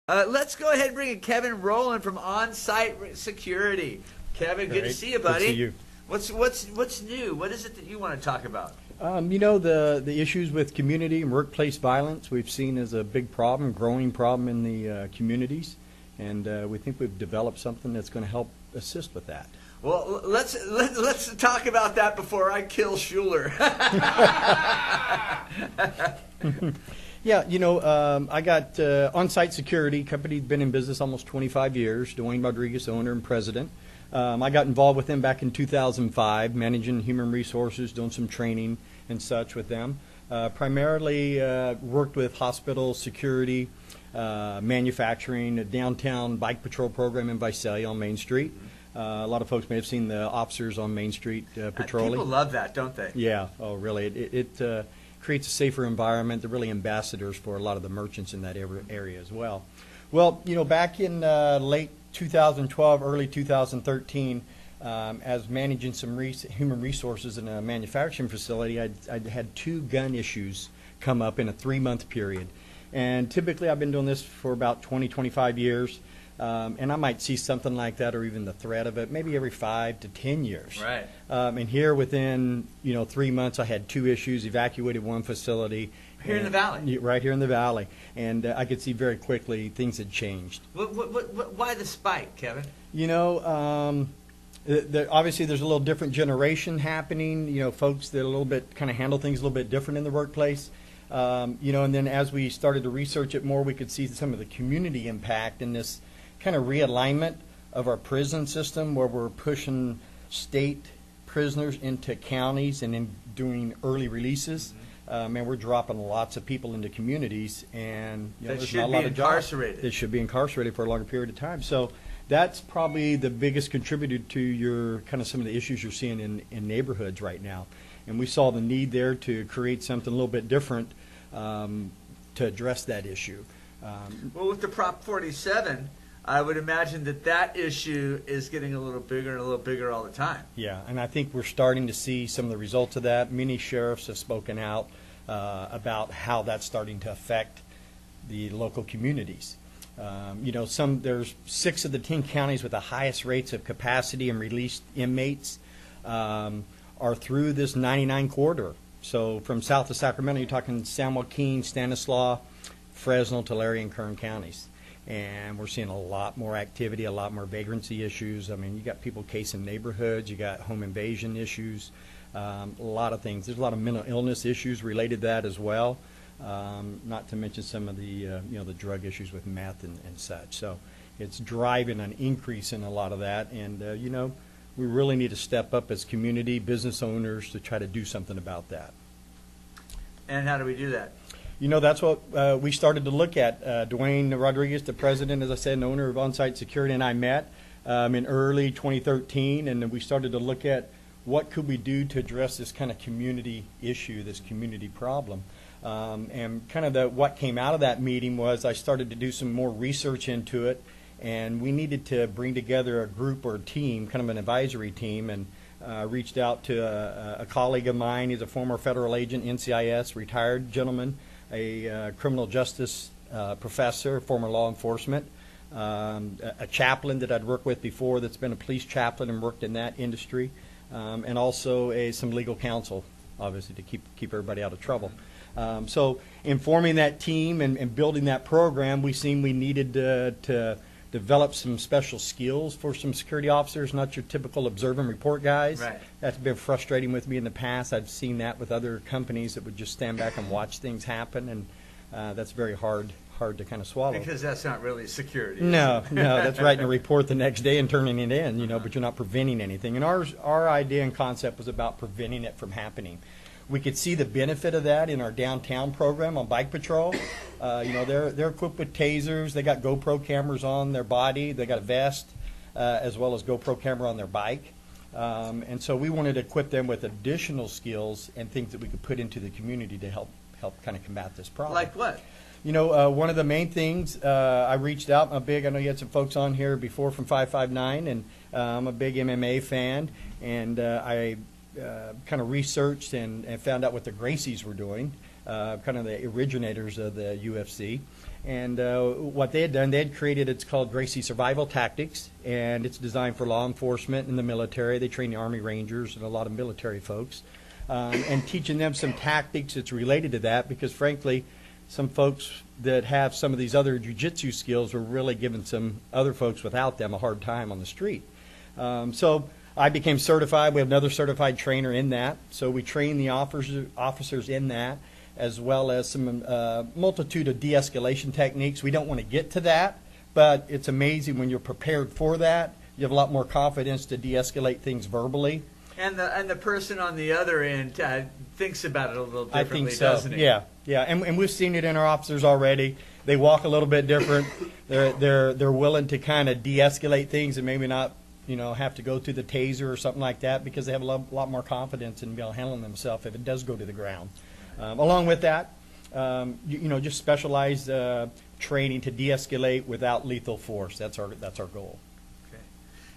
Let's go ahead and bring in Kevin Rowland from On-Site Security. Kevin, good to see you, buddy. Good to see you. What's new? What is it that you want to talk about? The issues with community and workplace violence we've seen as a big problem, growing problem in the communities, and we think we've developed something that's going to help assist with that. Well, let's talk about that before I kill Schuler. Yeah, I got On-Site Security company, been in business almost 25 years. Dwayne Rodriguez, owner and president. I got involved with them back in 2005, managing human resources, doing some training and such with them. Primarily worked with hospital security, manufacturing, a downtown bike patrol program in Visalia on Main Street. A lot of folks may have seen the officers on Main Street patrolling. People love that, don't they? Yeah. Oh, really? It creates a safer environment. They're really ambassadors for a lot of the merchants in that area as well. Well, back in late 2012, early 2013, as managing some human resources in a manufacturing facility, I'd had 2 gun issues come up in a 3-month period. And typically I've been doing this for about 20, 25 years. And I might see something like that, or even the threat of it, maybe every 5 to 10 years. Right. And here within 3 months, I had 2 issues. Evacuated 1 facility. Here in the valley. Right here in the valley, and I could see very quickly things had changed. Why the spike, Kevin? Obviously there's a little different generation happening. Folks that a little bit kind of handle things a little bit different in the workplace. And then as we started to research it more, we could see some of the community impact in this kind of realignment of our prison system, where we're pushing state prisoners into counties and then doing early releases. And we're dropping lots of people into communities, and there's not a lot of jobs. They should be incarcerated for a longer period of time. So that's probably the biggest contributor to your kind of some of the issues you're seeing in neighborhoods right now. And we saw the need there to create something a little bit different to address that issue. Well, with the Prop 47, I would imagine that issue is getting a little bigger and a little bigger all the time. Yeah, and I think we're starting to see some of the results of that. Many sheriffs have spoken out about how that's starting to affect the local communities. There's 6 of the 10 counties with the highest rates of capacity and released inmates are through this 99 corridor. So from south of Sacramento, you're talking San Joaquin, Stanislaus, Fresno, Tulare, and Kern counties. And we're seeing a lot more activity, a lot more vagrancy issues. I mean, you got people casing neighborhoods, you got home invasion issues, a lot of things. There's a lot of mental illness issues related to that as well, not to mention some of the, the drug issues with meth and such. So it's driving an increase in a lot of that. And, we really need to step up as community business owners to try to do something about that. And how do we do that? That's what we started to look at. Dwayne Rodriguez, the president, as I said, and owner of On-Site Security, and I met in early 2013, and then we started to look at what could we do to address this kind of community issue, this community problem. And kind of what came out of that meeting was I started to do some more research into it, and we needed to bring together a group or a team, kind of an advisory team, and reached out to a colleague of mine. He's a former federal agent, NCIS, retired gentleman, a criminal justice professor, former law enforcement, a chaplain that I'd worked with before that's been a police chaplain and worked in that industry, and also some legal counsel, obviously, to keep everybody out of trouble. So in forming that team and building that program, we seen we needed to develop some special skills for some security officers, not your typical observe and report guys. Right. That's been frustrating with me in the past. I've seen that with other companies that would just stand back and watch things happen, and that's very hard to kind of swallow. Because that's not really security. No, that's writing a report the next day and turning it in, but you're not preventing anything. And our idea and concept was about preventing it from happening. We could see the benefit of that in our downtown program on bike patrol. They're equipped with tasers. They got GoPro cameras on their body. They got a vest as well as GoPro camera on their bike. And so we wanted to equip them with additional skills and things that we could put into the community to help kind of combat this problem. Like what? One of the main things, I reached out. I know you had some folks on here before from 559, and I'm a big MMA fan, and I kind of researched and found out what the Gracies were doing, kind of the originators of the UFC. And what they had done, they had created, it's called Gracie Survival Tactics, and it's designed for law enforcement and the military. They train the Army Rangers and a lot of military folks, and teaching them some tactics that's related to that, because frankly, some folks that have some of these other jiu-jitsu skills were really giving some other folks without them a hard time on the street. So I became certified. We have another certified trainer in that. So we train the officers in that, as well as some multitude of de-escalation techniques. We don't want to get to that, but it's amazing when you're prepared for that. You have a lot more confidence to de-escalate things verbally. And the person on the other end thinks about it a little differently, I think so. doesn't he? Yeah. And we've seen it in our officers already. They walk a little bit different. They're willing to kind of de-escalate things and maybe not, have to go to the taser or something like that, because they have a lot more confidence in being able to handle themselves if it does go to the ground. Along with that, just specialized training to de-escalate without lethal force. That's our goal. Okay.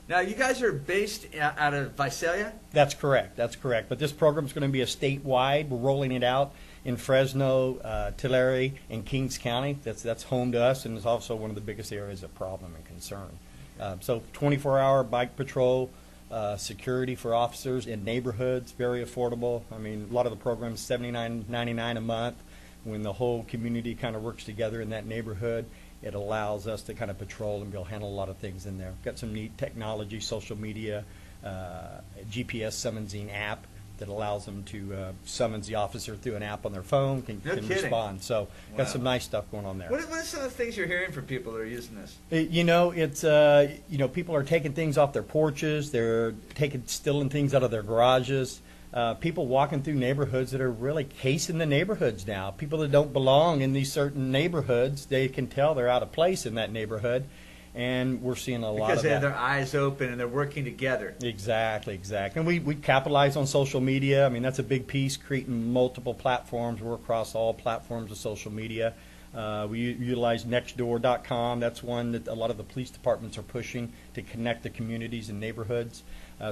Now, you guys are based out of Visalia? That's correct. But this program is going to be a statewide. We're rolling it out in Fresno, Tulare, and Kings County. That's home to us, and it's also one of the biggest areas of problem and concern. So 24-hour bike patrol, security for officers in neighborhoods, very affordable. I mean, a lot of the programs, $79.99 a month. When the whole community kind of works together in that neighborhood, it allows us to kind of patrol and be able to handle a lot of things in there. Got some neat technology, social media, GPS summoning app that allows them to summons the officer through an app on their phone, can respond. So got some nice stuff going on there. What are some of the things you're hearing from people that are using this? It's people are taking things off their porches. They're stealing things out of their garages. People walking through neighborhoods that are really casing the neighborhoods now. People that don't belong in these certain neighborhoods, they can tell they're out of place in that neighborhood. And we're seeing a lot of that. Because they have their eyes open and they're working together. Exactly. And we capitalize on social media. I mean, that's a big piece, creating multiple platforms. We're across all platforms of social media. We utilize nextdoor.com. That's one that a lot of the police departments are pushing to connect the communities and neighborhoods.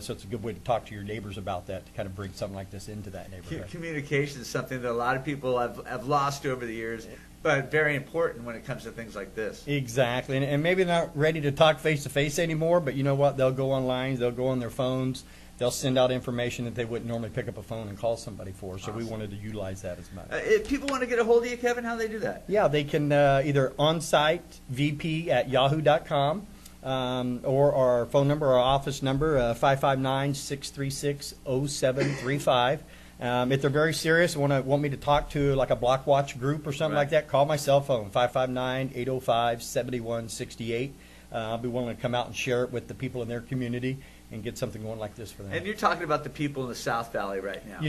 So it's a good way to talk to your neighbors about that, to kind of bring something like this into that neighborhood. Communication is something that a lot of people have lost over the years, but very important when it comes to things like this. Exactly. And maybe not ready to talk face-to-face anymore, but you know what? They'll go online, they'll go on their phones, they'll send out information that they wouldn't normally pick up a phone and call somebody for. So we wanted to utilize that as much. If people want to get a hold of you, Kevin, how do they do that? Yeah, they can either onsite vp@yahoo.com. Or our phone number, our office number, 559-636-0735. If they're very serious and want me to talk to like a block watch group or something like that, call my cell phone, 559-805-7168. I'll be willing to come out and share it with the people in their community and get something going like this for them. And you're talking about the people in the South Valley right now.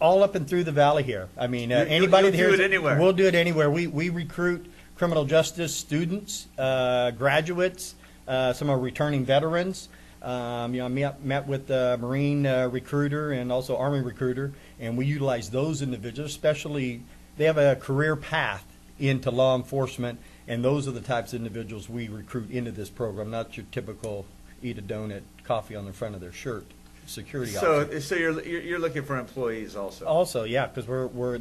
All up and through the valley here. I mean, anybody here. We'll do it anywhere. We'll do it anywhere. We recruit criminal justice students, graduates, some are returning veterans. I met with a Marine recruiter and also Army recruiter, and we utilize those individuals, especially they have a career path into law enforcement, and those are the types of individuals we recruit into this program, not your typical eat a donut, coffee on the front of their shirt security officer. So you're looking for employees also? Also, yeah, because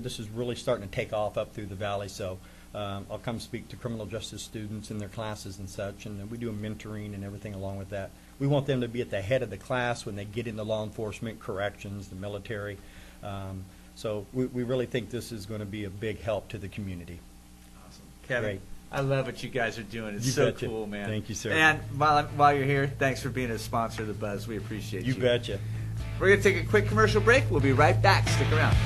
this is really starting to take off up through the valley, so I'll come speak to criminal justice students in their classes and such, and we do a mentoring and everything along with that. We want them to be at the head of the class when they get into law enforcement, corrections, the military. So we really think this is going to be a big help to the community. Awesome. Kevin, great. I love what you guys are doing. It's you so betcha. Cool, man. Thank you, sir. And while you're here, thanks for being a sponsor of The Buzz. We appreciate you. You betcha. We're going to take a quick commercial break. We'll be right back. Stick around.